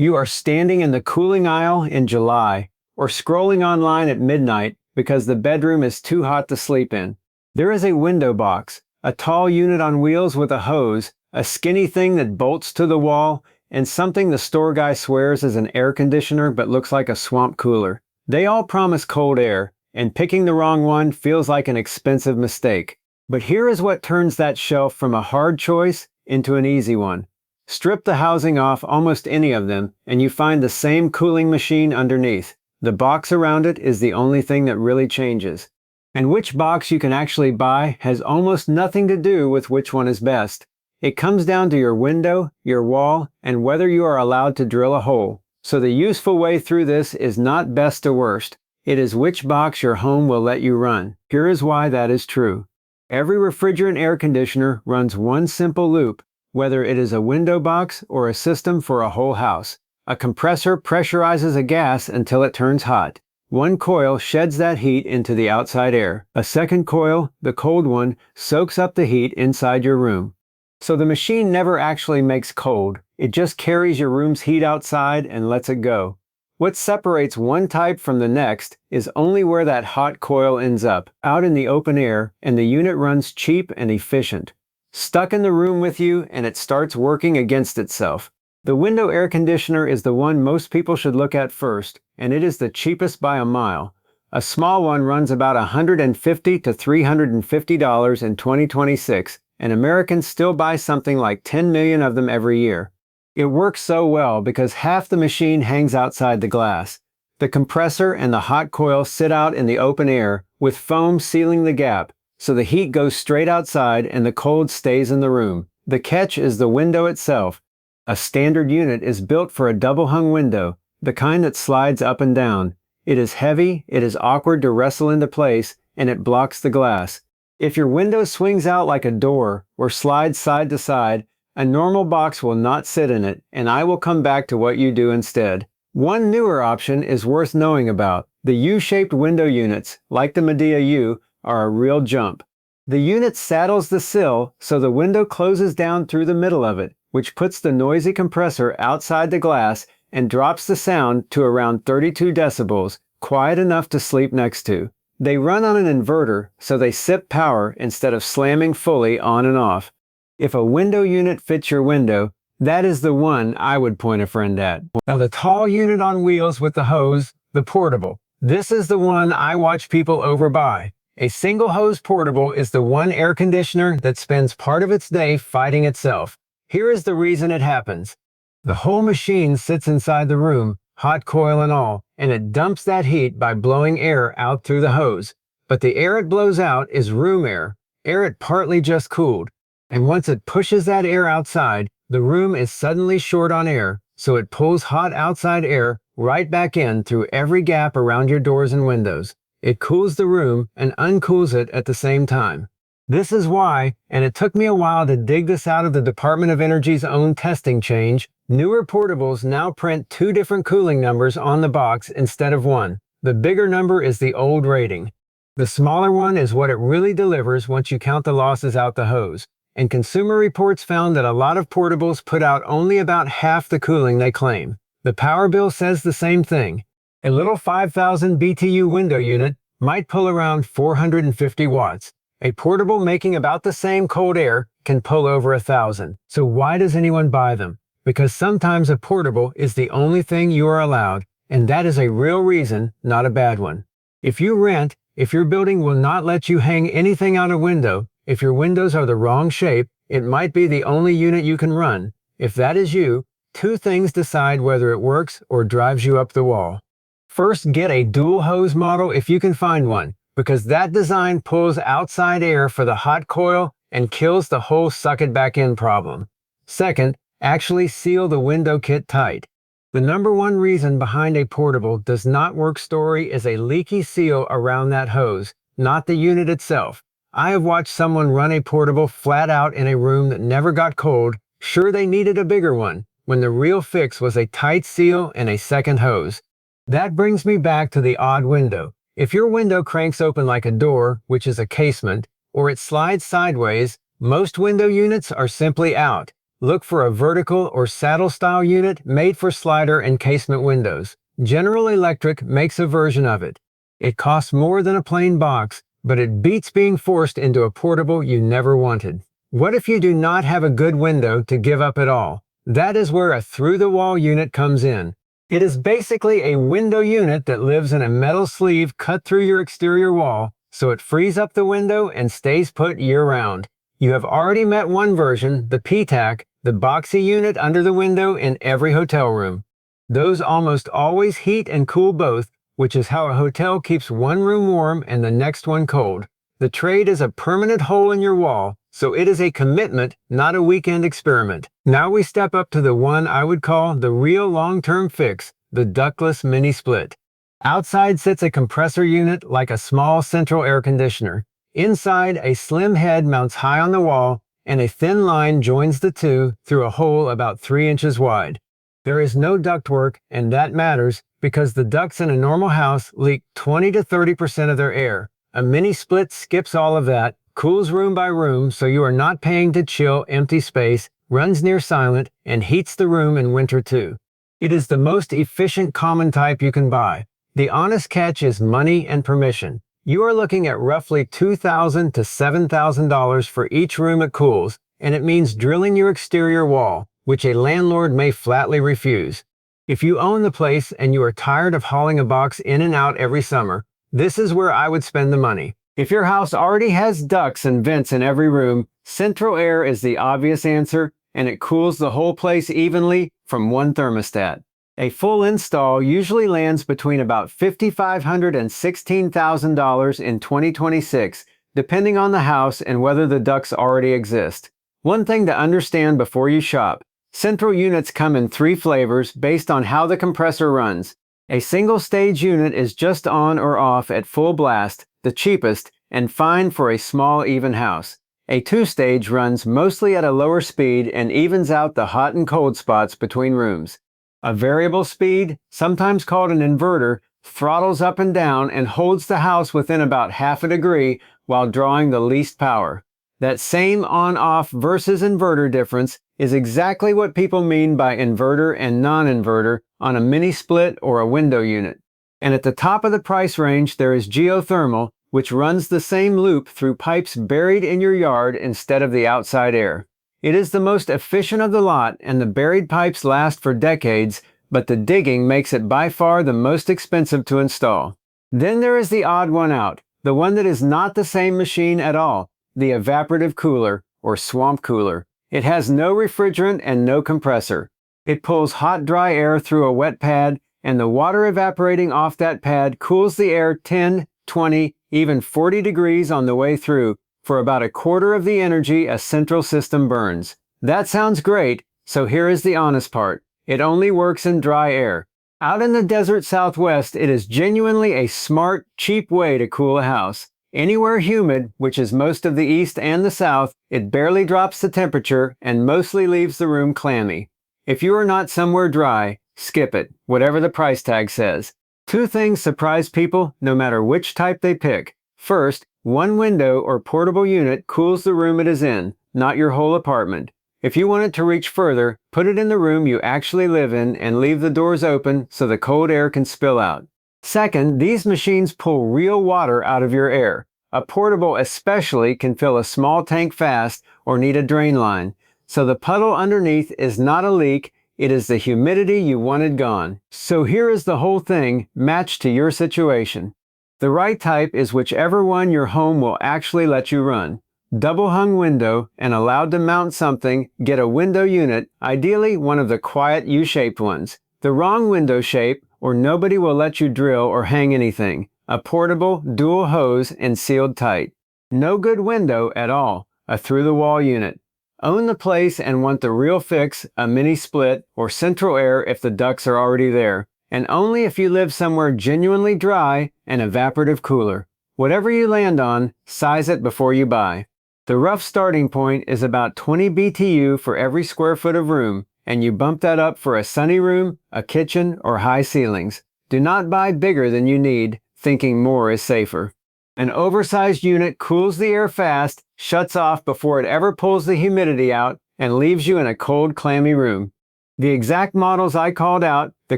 You are standing in the cooling aisle in July, or scrolling online at midnight because the bedroom is too hot to sleep in. There is a window box, a tall unit on wheels with a hose, a skinny thing that bolts to the wall, and something the store guy swears is an air conditioner but looks like a swamp cooler. They all promise cold air, and picking the wrong one feels like an expensive mistake. But here is what turns that shelf from a hard choice into an easy one. Strip the housing off almost any of them, and you find the same cooling machine underneath. The box around it is the only thing that really changes. And which box you can actually buy has almost nothing to do with which one is best. It comes down to your window, your wall, and whether you are allowed to drill a hole. So the useful way through this is not best to worst. It is which box your home will let you run. Here is why that is true. Every refrigerant air conditioner runs one simple loop, whether it is a window box or a system for a whole house. A compressor pressurizes a gas until it turns hot. One coil sheds that heat into the outside air. A second coil, the cold one, soaks up the heat inside your room. So the machine never actually makes cold. It just carries your room's heat outside and lets it go. What separates one type from the next is only where that hot coil ends up, out in the open air, and the unit runs cheap and efficient. Stuck in the room with you, and it starts working against itself. The window air conditioner is the one most people should look at first, and it is the cheapest by a mile. A small one runs about $150 to $350 in 2026, and Americans still buy something like 10 million of them every year. It works so well because half the machine hangs outside the glass. The compressor and the hot coil sit out in the open air, with foam sealing the gap, so the heat goes straight outside and the cold stays in the room. The catch is the window itself. A standard unit is built for a double-hung window, the kind that slides up and down. It is heavy, it is awkward to wrestle into place, and it blocks the glass. If your window swings out like a door or slides side to side, a normal box will not sit in it, and I will come back to what you do instead. One newer option is worth knowing about. The U-shaped window units, like the Medea U, are a real jump. The unit saddles the sill so the window closes down through the middle of it, which puts the noisy compressor outside the glass and drops the sound to around 32 decibels, quiet enough to sleep next to. They run on an inverter, so they sip power instead of slamming fully on and off. If a window unit fits your window, that is the one I would point a friend at. Now the tall unit on wheels with the hose, the portable. This is the one I watch people overbuy. A single hose portable is the one air conditioner that spends part of its day fighting itself. Here is the reason it happens. The whole machine sits inside the room, hot coil and all, and it dumps that heat by blowing air out through the hose. But the air it blows out is room air it partly just cooled. And once it pushes that air outside, the room is suddenly short on air, so it pulls hot outside air right back in through every gap around your doors and windows. It cools the room and uncools it at the same time. This is why, and it took me a while to dig this out of the Department of Energy's own testing change, newer portables now print 2 different cooling numbers on the box instead of 1. The bigger number is the old rating. The smaller one is what it really delivers once you count the losses out the hose. And Consumer Reports found that a lot of portables put out only about half the cooling they claim. The power bill says the same thing. A little 5,000 BTU window unit might pull around 450 watts. A portable making about the same cold air can pull over 1,000. So why does anyone buy them? Because sometimes a portable is the only thing you are allowed, and that is a real reason, not a bad one. If you rent, if your building will not let you hang anything out a window, if your windows are the wrong shape, it might be the only unit you can run. If that is you, 2 things decide whether it works or drives you up the wall. First, get a dual hose model if you can find one, because that design pulls outside air for the hot coil and kills the whole suck it back in problem. Second, actually seal the window kit tight. The number one reason behind a portable does not work story is a leaky seal around that hose, not the unit itself. I have watched someone run a portable flat out in a room that never got cold, sure they needed a bigger one, when the real fix was a tight seal and a second hose. That brings me back to the odd window. If your window cranks open like a door, which is a casement, or it slides sideways, most window units are simply out. look for a vertical or saddle-style unit made for slider and casement windows. General Electric makes a version of it. It costs more than a plain box, but it beats being forced into a portable you never wanted. What if you do not have a good window to give up at all? That is where a through-the-wall unit comes in. It is basically a window unit that lives in a metal sleeve cut through your exterior wall, so it frees up the window and stays put year-round. You have already met one version, the PTAC, the boxy unit under the window in every hotel room. Those almost always heat and cool both, which is how a hotel keeps one room warm and the next one cold. The trade is a permanent hole in your wall, so it is a commitment, not a weekend experiment. Now we step up to the one I would call the real long-term fix, the ductless mini split. Outside sits a compressor unit like a small central air conditioner. Inside, a slim head mounts high on the wall, and a thin line joins the two through a hole about 3 inches wide. There is no ductwork, and that matters because the ducts in a normal house leak 20 to 30% of their air. A mini split skips all of that, cools room by room so you are not paying to chill empty space, runs near silent, and heats the room in winter too. It is the most efficient common type you can buy. The honest catch is money and permission. You are looking at roughly $2,000 to $7,000 for each room it cools, and it means drilling your exterior wall, which a landlord may flatly refuse. If you own the place and you are tired of hauling a box in and out every summer, this is where I would spend the money. If your house already has ducts and vents in every room, central air is the obvious answer, and it cools the whole place evenly from one thermostat. A full install usually lands between about $5,500 and $16,000 in 2026, depending on the house and whether the ducts already exist. One thing to understand before you shop: central units come in 3 flavors based on how the compressor runs. A single-stage unit is just on or off at full blast, the cheapest, and fine for a small, even house. A 2-stage runs mostly at a lower speed and evens out the hot and cold spots between rooms. A variable speed, sometimes called an inverter, throttles up and down and holds the house within about half a degree while drawing the least power. That same on-off versus inverter difference is exactly what people mean by inverter and non-inverter on a mini split or a window unit. And at the top of the price range there is geothermal, which runs the same loop through pipes buried in your yard instead of the outside air. It is the most efficient of the lot, and the buried pipes last for decades, but the digging makes it by far the most expensive to install. Then there is the odd one out, the one that is not the same machine at all, the evaporative cooler, or swamp cooler. It has no refrigerant and no compressor. It pulls hot, dry air through a wet pad, and the water evaporating off that pad cools the air 10, 20, even 40 degrees on the way through, for about a quarter of the energy a central system burns. That sounds great, so here is the honest part. It only works in dry air. Out in the desert Southwest, it is genuinely a smart, cheap way to cool a house. Anywhere humid, which is most of the East and the South, it barely drops the temperature and mostly leaves the room clammy. If you are not somewhere dry, skip it, whatever the price tag says. 2 things surprise people no matter which type they pick. First, one window or portable unit cools the room it is in, not your whole apartment. If you want it to reach further, put it in the room you actually live in and leave the doors open so the cold air can spill out. Second, these machines pull real water out of your air. A portable especially can fill a small tank fast or need a drain line. So the puddle underneath is not a leak, it is the humidity you wanted gone. So here is the whole thing, matched to your situation. The right type is whichever one your home will actually let you run. Double hung window and allowed to mount something, get a window unit, ideally one of the quiet U-shaped ones. The wrong window shape, or nobody will let you drill or hang anything. A portable, dual hose and sealed tight. No good window at all, a through-the-wall unit. Own the place and want the real fix, a mini split or central air if the ducts are already there. And only if you live somewhere genuinely dry, an evaporative cooler. Whatever you land on, size it before you buy. The rough starting point is about 20 BTU for every square foot of room, and you bump that up for a sunny room, a kitchen, or high ceilings. Do not buy bigger than you need, thinking more is safer. An oversized unit cools the air fast, shuts off before it ever pulls the humidity out, and leaves you in a cold, clammy room. The exact models I called out, the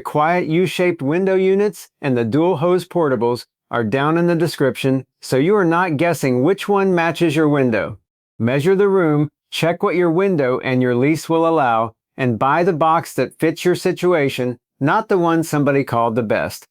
quiet U-shaped window units and the dual hose portables, are down in the description, so you are not guessing which one matches your window. Measure the room, check what your window and your lease will allow, and buy the box that fits your situation, not the one somebody called the best.